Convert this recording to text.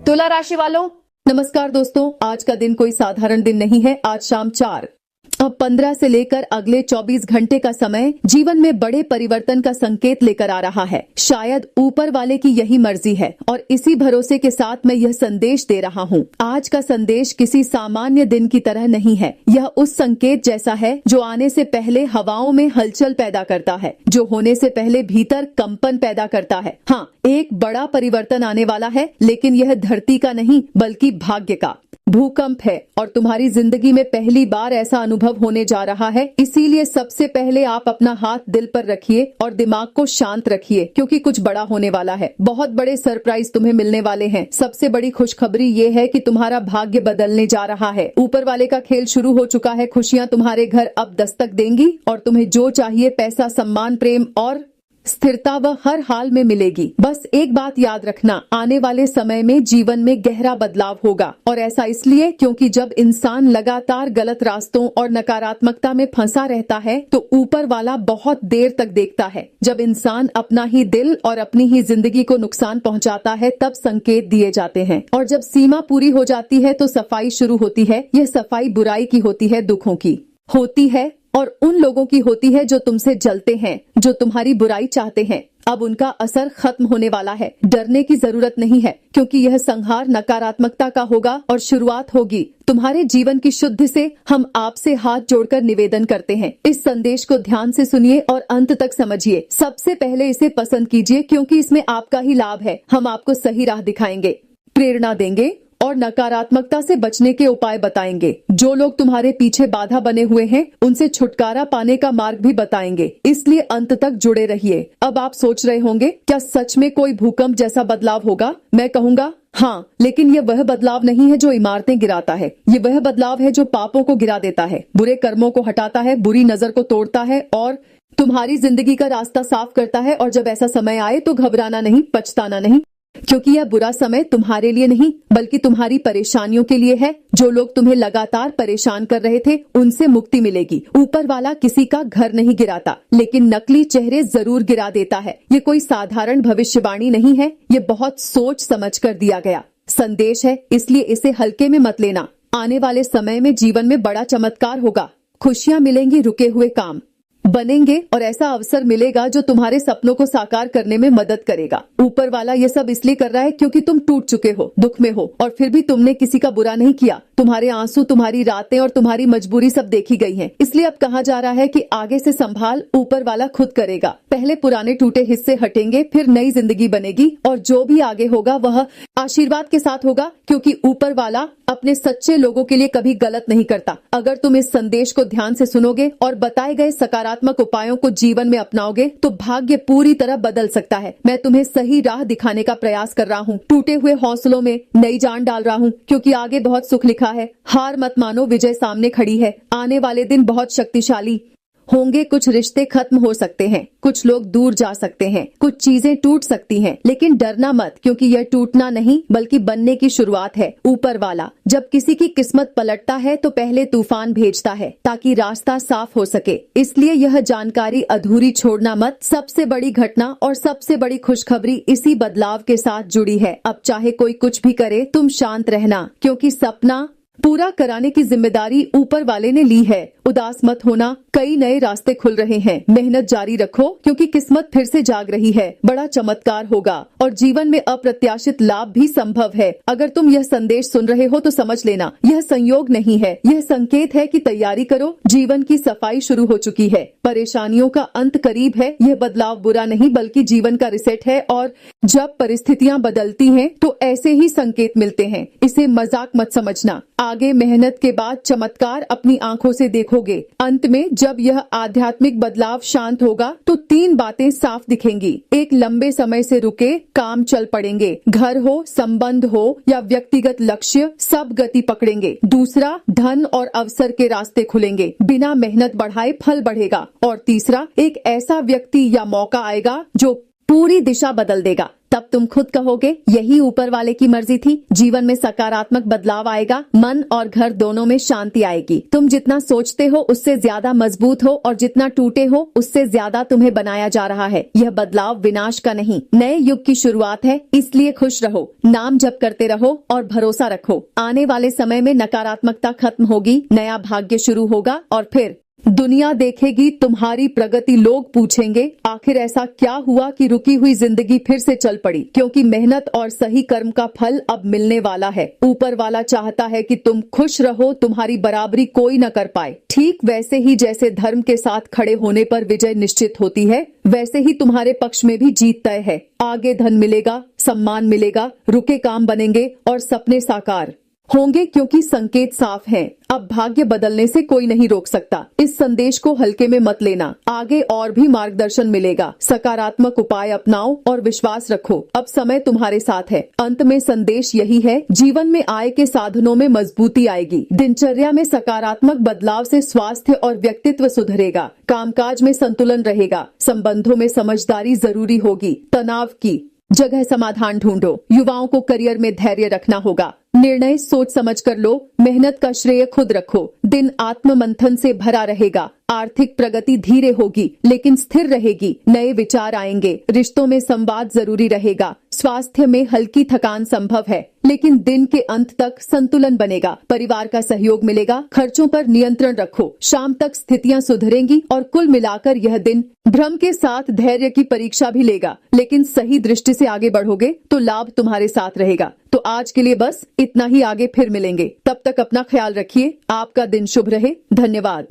तुला राशि वालों, नमस्कार दोस्तों। आज का दिन कोई साधारण दिन नहीं है। आज शाम 4 अब 15 से लेकर अगले 24 घंटे का समय जीवन में बड़े परिवर्तन का संकेत लेकर आ रहा है। शायद ऊपर वाले की यही मर्जी है और इसी भरोसे के साथ मैं यह संदेश दे रहा हूँ। आज का संदेश किसी सामान्य दिन की तरह नहीं है। यह उस संकेत जैसा है जो आने से पहले हवाओं में हलचल पैदा करता है, जो होने से पहले भीतर कंपन पैदा करता है। हाँ, एक बड़ा परिवर्तन आने वाला है, लेकिन यह धरती का नहीं बल्कि भाग्य का भूकंप है और तुम्हारी जिंदगी में पहली बार ऐसा अनुभव होने जा रहा है। इसीलिए सबसे पहले आप अपना हाथ दिल पर रखिए और दिमाग को शांत रखिए, क्योंकि कुछ बड़ा होने वाला है। बहुत बड़े सरप्राइज तुम्हें मिलने वाले हैं। सबसे बड़ी खुशखबरी ये है कि तुम्हारा भाग्य बदलने जा रहा है। ऊपर वाले का खेल शुरू हो चुका है। खुशियां तुम्हारे घर अब दस्तक देंगी और तुम्हें जो चाहिए, पैसा, सम्मान, प्रेम और स्थिरता, वह हर हाल में मिलेगी। बस एक बात याद रखना, आने वाले समय में जीवन में गहरा बदलाव होगा। और ऐसा इसलिए क्योंकि जब इंसान लगातार गलत रास्तों और नकारात्मकता में फंसा रहता है तो ऊपर वाला बहुत देर तक देखता है। जब इंसान अपना ही दिल और अपनी ही जिंदगी को नुकसान पहुंचाता है तब संकेत दिए जाते हैं, और जब सीमा पूरी हो जाती है तो सफाई शुरू होती है। यह सफाई बुराई की होती है, दुखों की होती है और उन लोगों की होती है जो तुमसे जलते हैं, जो तुम्हारी बुराई चाहते हैं। अब उनका असर खत्म होने वाला है। डरने की जरूरत नहीं है, क्योंकि यह संहार नकारात्मकता का होगा और शुरुआत होगी तुम्हारे जीवन की शुद्धि से। हम आपसे हाथ जोड़कर निवेदन करते हैं, इस संदेश को ध्यान से सुनिए और अंत तक समझिए। सबसे पहले इसे पसंद कीजिए, क्योंकि इसमें आपका ही लाभ है। हम आपको सही राह दिखाएंगे, प्रेरणा देंगे और नकारात्मकता से बचने के उपाय बताएंगे। जो लोग तुम्हारे पीछे बाधा बने हुए हैं उनसे छुटकारा पाने का मार्ग भी बताएंगे, इसलिए अंत तक जुड़े रहिए। अब आप सोच रहे होंगे, क्या सच में कोई भूकंप जैसा बदलाव होगा? मैं कहूँगा हाँ, लेकिन ये वह बदलाव नहीं है जो इमारतें गिराता है। ये वह बदलाव है जो पापों को गिरा देता है, बुरे कर्मों को हटाता है, बुरी नजर को तोड़ता है और तुम्हारी जिंदगी का रास्ता साफ करता है। और जब ऐसा समय आए तो घबराना नहीं, पछताना नहीं, क्योंकि यह बुरा समय तुम्हारे लिए नहीं बल्कि तुम्हारी परेशानियों के लिए है। जो लोग तुम्हें लगातार परेशान कर रहे थे उनसे मुक्ति मिलेगी। ऊपर वाला किसी का घर नहीं गिराता, लेकिन नकली चेहरे जरूर गिरा देता है। ये कोई साधारण भविष्यवाणी नहीं है, ये बहुत सोच समझ कर दिया गया संदेश है, इसलिए इसे हल्के में मत लेना। आने वाले समय में जीवन में बड़ा चमत्कार होगा। खुशियां मिलेंगी, रुके हुए काम बनेंगे और ऐसा अवसर मिलेगा जो तुम्हारे सपनों को साकार करने में मदद करेगा। ऊपर वाला ये सब इसलिए कर रहा है क्योंकि तुम टूट चुके हो, दुख में हो, और फिर भी तुमने किसी का बुरा नहीं किया। तुम्हारे आंसू, तुम्हारी रातें और तुम्हारी मजबूरी सब देखी गई है। इसलिए अब कहा जा रहा है कि आगे से संभाल ऊपर वाला खुद करेगा। पहले पुराने टूटे हिस्से हटेंगे, फिर नई जिंदगी बनेगी और जो भी आगे होगा वह आशीर्वाद के साथ होगा, क्योंकि ऊपर वाला अपने सच्चे लोगों के लिए कभी गलत नहीं करता। अगर तुम इस संदेश को ध्यान से सुनोगे और बताए गए सकारात्मक उपायों को जीवन में अपनाओगे तो भाग्य पूरी तरह बदल सकता है। मैं तुम्हें सही राह दिखाने का प्रयास कर रहा हूँ। टूटे हुए हौसलों में नई जान डाल रहा हूँ, क्योंकि आगे बहुत सुख लिखा है। हार मत मानो, विजय सामने खड़ी है। आने वाले दिन बहुत शक्तिशाली होंगे। कुछ रिश्ते खत्म हो सकते हैं, कुछ लोग दूर जा सकते हैं, कुछ चीजें टूट सकती हैं, लेकिन डरना मत, क्योंकि यह टूटना नहीं बल्कि बनने की शुरुआत है। ऊपर वाला जब किसी की किस्मत पलटता है तो पहले तूफान भेजता है ताकि रास्ता साफ हो सके। इसलिए यह जानकारी अधूरी छोड़ना मत। सबसे बड़ी घटना और सबसे बड़ी खुशखबरी इसी बदलाव के साथ जुड़ी है। अब चाहे कोई कुछ भी करे, तुम शांत रहना, क्योंकि सपना पूरा कराने की जिम्मेदारी ऊपर वाले ने ली है। उदास मत होना, कई नए रास्ते खुल रहे हैं। मेहनत जारी रखो, क्योंकि किस्मत फिर से जाग रही है। बड़ा चमत्कार होगा और जीवन में अप्रत्याशित लाभ भी संभव है। अगर तुम यह संदेश सुन रहे हो तो समझ लेना, यह संयोग नहीं है, यह संकेत है कि तैयारी करो। जीवन की सफाई शुरू हो चुकी है, परेशानियों का अंत करीब है। यह बदलाव बुरा नहीं बल्कि जीवन का रिसेट है, और जब परिस्थितियां बदलती हैं तो ऐसे ही संकेत मिलते हैं। इसे मजाक मत समझना। आगे मेहनत के बाद चमत्कार अपनी आंखों से देखोगे। अंत में जब यह आध्यात्मिक बदलाव शांत होगा तो 3 बातें साफ दिखेंगी। एक, लंबे समय से रुके काम चल पड़ेंगे। घर हो, संबंध हो या व्यक्तिगत लक्ष्य, सब गति पकड़ेंगे। दूसरा, धन और अवसर के रास्ते खुलेंगे। बिना मेहनत बढ़ाए फल बढ़ेगा। और तीसरा, एक ऐसा व्यक्ति या मौका आएगा जो पूरी दिशा बदल देगा। तब तुम खुद कहोगे यही ऊपर वाले की मर्जी थी। जीवन में सकारात्मक बदलाव आएगा, मन और घर दोनों में शांति आएगी। तुम जितना सोचते हो उससे ज्यादा मजबूत हो और जितना टूटे हो उससे ज्यादा तुम्हें बनाया जा रहा है। यह बदलाव विनाश का नहीं, नए युग की शुरुआत है। इसलिए खुश रहो, नाम जप करते रहो और भरोसा रखो। आने वाले समय में नकारात्मकता खत्म होगी, नया भाग्य शुरू होगा और फिर दुनिया देखेगी तुम्हारी प्रगति। लोग पूछेंगे आखिर ऐसा क्या हुआ कि रुकी हुई जिंदगी फिर से चल पड़ी, क्योंकि मेहनत और सही कर्म का फल अब मिलने वाला है। ऊपर वाला चाहता है कि तुम खुश रहो, तुम्हारी बराबरी कोई न कर पाए। ठीक वैसे ही जैसे धर्म के साथ खड़े होने पर विजय निश्चित होती है, वैसे ही तुम्हारे पक्ष में भी जीत तय है। आगे धन मिलेगा, सम्मान मिलेगा, रुके काम बनेंगे और सपने साकार होंगे, क्योंकि संकेत साफ हैं। अब भाग्य बदलने से कोई नहीं रोक सकता। इस संदेश को हल्के में मत लेना, आगे और भी मार्गदर्शन मिलेगा। सकारात्मक उपाय अपनाओ और विश्वास रखो, अब समय तुम्हारे साथ है। अंत में संदेश यही है, जीवन में आय के साधनों में मजबूती आएगी, दिनचर्या में सकारात्मक बदलाव से स्वास्थ्य और व्यक्तित्व सुधरेगा, कामकाज में संतुलन रहेगा, संबंधों में समझदारी जरूरी होगी, तनाव की जगह समाधान ढूंढो। युवाओं को करियर में धैर्य रखना होगा, निर्णय सोच समझ कर लो, मेहनत का श्रेय खुद रखो। दिन आत्म मंथन से भरा रहेगा, आर्थिक प्रगति धीरे होगी लेकिन स्थिर रहेगी, नए विचार आएंगे, रिश्तों में संवाद जरूरी रहेगा, स्वास्थ्य में हल्की थकान संभव है लेकिन दिन के अंत तक संतुलन बनेगा, परिवार का सहयोग मिलेगा, खर्चों पर नियंत्रण रखो, शाम तक स्थितियां सुधरेंगी और कुल मिलाकर यह दिन भ्रम के साथ धैर्य की परीक्षा भी लेगा, लेकिन सही दृष्टि से आगे बढ़ोगे तो लाभ तुम्हारे साथ रहेगा। तो आज के लिए बस इतना ही, आगे फिर मिलेंगे। तब तक अपना ख्याल रखिए, आपका दिन शुभ रहे। धन्यवाद।